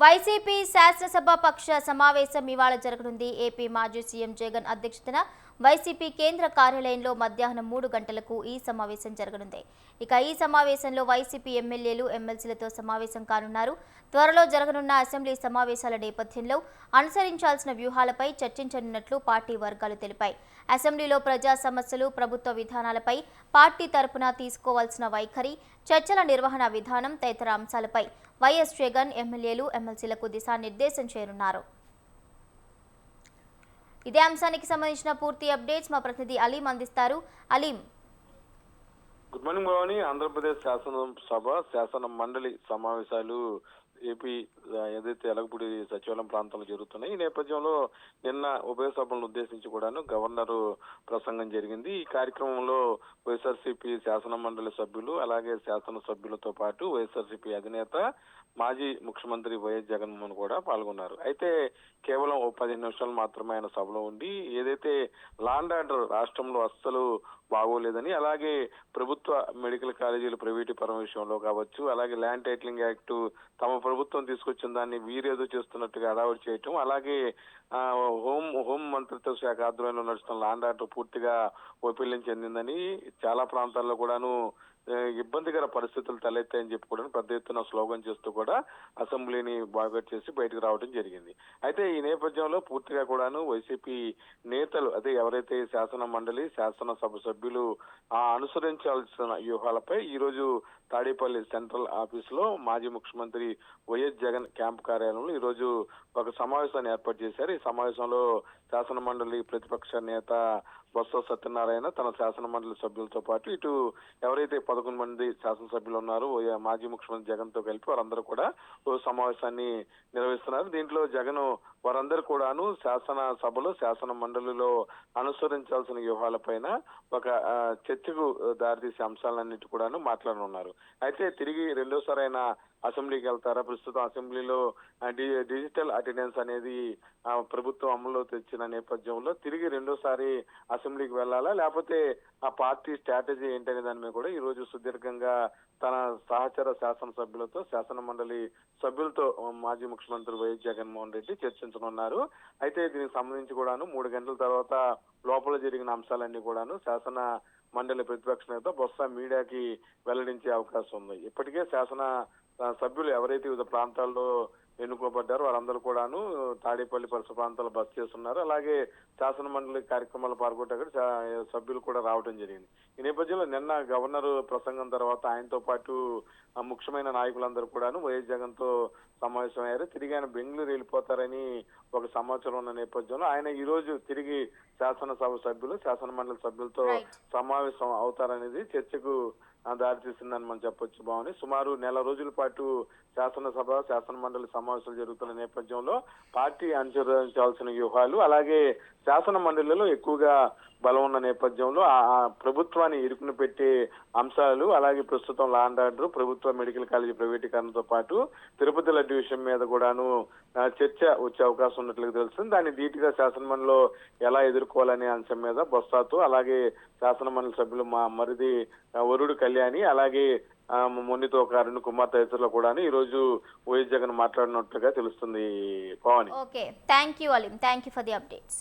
YCP శాసనసభ పక్ష సమావేశం ఇవాళ జరగనుంది. ఏపీ మాజీ సీఎం జగన్ అధ్యక్షతన వైసీపీ కేంద్ర కార్యాలయంలో మధ్యాహ్నం 3 గంటలకు ఈ సమావేశం జరగనుంది. ఇక ఈ సమావేశంలో వైసీపీ ఎమ్మెల్యేలు, ఎమ్మెల్సీలతో సమావేశం కానున్నారు. త్వరలో జరగనున్న అసెంబ్లీ సమావేశాల నేపథ్యంలో అనుసరించాల్సిన వ్యూహాలపై చర్చించనున్నట్లు పార్టీ వర్గాలు తెలిపాయి. అసెంబ్లీలో ప్రజా సమస్యలు, ప్రభుత్వ విధానాలపై పార్టీ తరపున తీసుకోవాల్సిన వైఖరి, చర్చల నిర్వహణ విధానం తదితర అంశాలపై వైఎస్ జగన్ ఎమ్మెల్యేలు, ఎమ్మెల్సీలకు దిశానిర్దేశం చేయనున్నారు. ఇదే అంశానికి సంబంధించిన పూర్తి అప్డేట్స్ మా ప్రతినిధి అలీం అందిస్తారు. Aleem, good morning Bhavani. ఆంధ్రప్రదేశ్ శాసనసభ శాసన మండలి సమావేశాలు ఏపీ ఏదైతే ఎలగపూడి సచివాలయం ప్రాంతంలో జరుగుతున్నాయి. ఈ నేపథ్యంలో నిన్న ఉభయ సభలను ఉద్దేశించి కూడాను గవర్నర్ ప్రసంగం జరిగింది. ఈ కార్యక్రమంలో వైఎస్ఆర్సీపీ శాసన మండలి సభ్యులు, అలాగే శాసన సభ్యులతో పాటు వైఎస్ఆర్సీపీ అధినేత మాజీ ముఖ్యమంత్రి వైఎస్ జగన్మోహన్ కూడా పాల్గొన్నారు. అయితే కేవలం 15 నిమిషాలు మాత్రమే ఆయన సభలో ఉండి ఏదైతే లా అండ్ ఆర్డర్ రాష్ట్రంలో అస్సలు బాగోలేదని, అలాగే ప్రభుత్వ మెడికల్ కాలేజీలు ప్రైవేటీకరణ విషయంలో కావచ్చు, అలాగే ల్యాండ్ టైటిలింగ్ యాక్ట్ తమ ప్రభుత్వం తీసుకొచ్చిన దాన్ని వీరేదో చేస్తున్నట్టుగా అడావుడి చేయటం, అలాగే హోం మంత్రిత్వ శాఖ ఆధ్వర్యంలో నడుస్తున్న లా అండ్ ఆర్డర్ పూర్తిగా వైఫల్యం చెందిందని, చాలా ప్రాంతాల్లో కూడాను ఇబ్బందికర పరిస్థితులు తలెత్తాయని చెప్పి కూడా పెద్ద ఎత్తున స్లోగన్ చేస్తూ కూడా అసెంబ్లీని బాయ్కాట్ చేసి బయటకు రావడం జరిగింది. అయితే ఈ నేపథ్యంలో పూర్తిగా కూడాను వైసీపీ నేతలు, అదే ఎవరైతే శాసన మండలి, శాసనసభ సభ్యులు అనుసరించాల్సిన వ్యూహాలపై ఈ రోజు తాడేపల్లి సెంట్రల్ ఆఫీస్ లో మాజీ ముఖ్యమంత్రి వైఎస్ జగన్ క్యాంప్ కార్యాలయంలో ఈ రోజు ఒక సమావేశాన్ని ఏర్పాటు చేశారు. ఈ సమావేశంలో శాసన మండలి ప్రతిపక్ష నేత బొత్స సత్యనారాయణ తన శాసన మండలి సభ్యులతో పాటు ఇటు ఎవరైతే 11 మంది శాసనసభ్యులు ఉన్నారో మాజీ ముఖ్యమంత్రి జగన్ తో కలిపి వారందరూ కూడా ఓ సమావేశాన్ని నిర్వహిస్తున్నారు. దీంట్లో జగన్ వారందరూ కూడాను శాసన సభలో, శాసన మండలిలో అనుసరించాల్సిన వ్యూహాలపైన ఒక చర్చకు దారితీసే అంశాలన్నిటి కూడాను మాట్లాడనున్నారు. అయితే తిరిగి రెండోసారి ఆయన అసెంబ్లీకి వెళ్తారా? ప్రస్తుతం అసెంబ్లీలో డిజిటల్ అటెండెన్స్ అనేది ప్రభుత్వం అమల్లో తెచ్చిన నేపథ్యంలో తిరిగి రెండోసారి అసెంబ్లీకి వెళ్ళాలా, లేకపోతే ఆ పార్టీ స్ట్రాటజీ ఏంటనే దాని మీద కూడా ఈ రోజు సుదీర్ఘంగా తన సహచర శాసనసభ్యులతో, శాసన మండలి సభ్యులతో మాజీ ముఖ్యమంత్రి వైఎస్ జగన్మోహన్ రెడ్డి చర్చించనున్నారు. అయితే దీనికి సంబంధించి కూడాను 3 గంటల తర్వాత లోపల జరిగిన అంశాలన్నీ కూడాను శాసన మండలి ప్రతిపక్ష నేత బొత్స మీడియాకి వెల్లడించే అవకాశం ఉంది. ఇప్పటికే శాసన సభ్యులు ఎవరైతే వివిధ ప్రాంతాల్లో ఎన్నుకోబడ్డారో వారందరూ కూడాను తాడేపల్లి పరిసర ప్రాంతాల్లో బస చేస్తున్నారు. అలాగే శాసన మండలి కార్యక్రమాలు పాల్గొంటే సభ్యులు కూడా రావడం జరిగింది. ఈ నేపథ్యంలో నిన్న గవర్నర్ ప్రసంగం తర్వాత ఆయనతో పాటు ముఖ్యమైన నాయకులందరూ కూడాను వైఎస్ జగన్ తో సమావేశమయ్యారు. తిరిగి ఆయన బెంగళూరు వెళ్ళిపోతారని ఒక సమాచారం ఉన్న నేపథ్యంలో ఆయన ఈ రోజు తిరిగి శాసనసభ సభ్యులు, శాసన మండలి సభ్యులతో సమావేశం అవుతారనేది చర్చకు దారితీసిందని మనం చెప్పొచ్చు. భావని సుమారు నెల రోజుల పాటు శాసనసభ, శాసన మండలి సమావేశాలు జరుగుతున్న నేపథ్యంలో పార్టీ అనుసరించాల్సిన వ్యూహాలు, అలాగే శాసన మండలిలో ఎక్కువగా బలం ఉన్న నేపథ్యంలో ఆ ప్రభుత్వాన్ని ఇరుకున పెట్టే అంశాలు, అలాగే ప్రస్తుతం లా అండ్ ఆర్డర్, ప్రభుత్వ మెడికల్ కాలేజీ ప్రైవేటీకరణతో పాటు తిరుపతి లడ్డు విషయం మీద కూడాను చర్చ వచ్చే అవకాశం ఉన్నట్లుగా తెలుస్తుంది. దాన్ని ధీటుగా శాసనమండలిలో ఎలా ఎదుర్కోవాలనే అంశం మీద బొత్సతో, అలాగే శాసన మండలి సభ్యులు మా మరిది వరుడు కళ్యాణి, అలాగే మొన్నితో ఒక అరుణ్ కుమార్ తదితరులు కూడా ఈ రోజు వైఎస్ జగన్ మాట్లాడినట్లుగా తెలుస్తుంది. Pawan, okay, thank you Aleem, thank you for the updates.